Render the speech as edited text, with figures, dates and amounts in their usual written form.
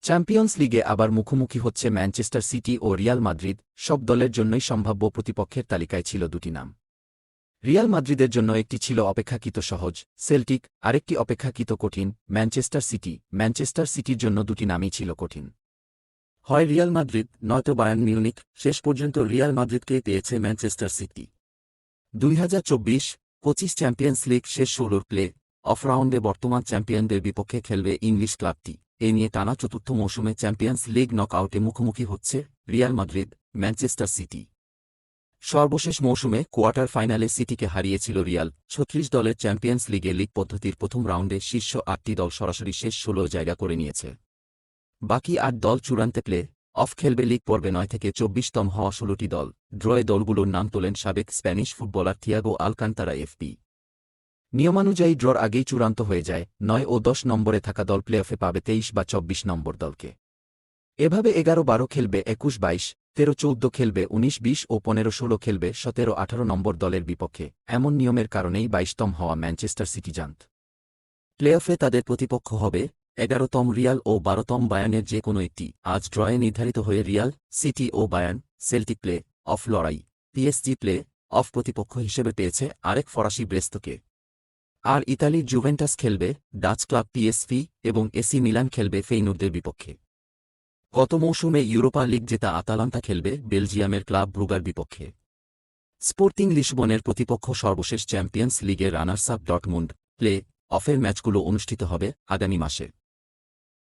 Champions লিগে আবার মুখোমুখি হচ্ছে ম্যানচেস্টার সিটি ও রিয়াল মাদ্রিদ। সব দলের জন্যই সম্ভাব্য প্রতিপক্ষের তালিকায় ছিল দুটি নাম। রিয়াল মাদ্রিদের জন্য একটি ছিল অপেক্ষাকৃত সহজ, সেল্টিক, আরেকটি অপেক্ষাকৃত কঠিন, ম্যানচেস্টার সিটি। ম্যানচেস্টার সিটির জন্য দুটি নামই ছিল কঠিন। হয় রিয়াল মাদ্রিদ নয়তো বায়ার্ন মিউনিখ। শেষ পর্যন্ত রিয়াল মাদ্রিদকে পেয়েছে ম্যানচেস্টার সিটি। 2024-25 চ্যাম্পিয়ন্স লিগ শেষ 16 প্লে অফ রাউন্ডে বর্তমান চ্যাম্পিয়নদের বিপক্ষে খেলবে ইংলিশ ক্লাবটি। এ নিয়ে টানা চতুর্থ মৌসুমে চ্যাম্পিয়ন্স লিগ নকআউটে মুখোমুখি হচ্ছে রিয়াল মাদ্রিদ, ম্যানচেস্টার সিটি। সর্বশেষ মৌসুমে কোয়ার্টার ফাইনালে সিটিকে হারিয়েছিল রিয়াল। 36 দলের চ্যাম্পিয়ন্স লিগে লিগ পদ্ধতির প্রথম রাউন্ডে শীর্ষ 8টি দল সরাসরি শেষ 16 জায়গা করে নিয়েছে। বাকি 8 দল চূড়ান্তে প্লে অফ খেলবে। লিগ পর্বে 9 থেকে 24তম হওয়া 16টি দল। ড্রয়ে দলগুলোর নাম তোলেন সাবেক Spanish footballer Thiago Alcantara. AFP নিয়মানুযায়ী ড্রর আগেই চূড়ান্ত হয়ে যায়। 9 ও 10 নম্বরে থাকা দল প্লে অফে পাবে 23 বা 24 নম্বর দলকে। এভাবে 11-12 খেলবে 21-22, 13-14 খেলবে 19-20 ও 15-16 খেলবে 17-18 নম্বর দলের বিপক্ষে। এমন নিয়মের কারণেই 22তম হওয়া ম্যানচেস্টার সিটি জানত প্লে অফে তাদের প্রতিপক্ষ হবে 11তম রিয়াল ও 12তম বায়ার্নের যে কোনো একটি। আজ ড্রয়ে নির্ধারিত হয়ে Real, city O Bayern. Celtic play of লড়াই। পিএসজি প্লে অফ প্রতিপক্ষ হিসেবে পেয়েছে আরেক ফরাসি ব্রেস্তকে। আর ইতালির জুভেন্টাস খেলবে ডাচ ক্লাব পিএসভি এবং এসি মিলান খেলবে ফেইনুর্দের বিপক্ষে। গত মৌসুমে ইউরোপা লিগ জেতা আতালান্তা খেলবে বেলজিয়ামের ক্লাব ব্রুগার বিপক্ষে। স্পোর্টিং লিসবনের প্রতিপক্ষ সর্বশেষ চ্যাম্পিয়ন্স লিগের রানার্স আপ ডর্টমুন্ড। প্লে অফের ম্যাচগুলো অনুষ্ঠিত হবে আগামী মাসে।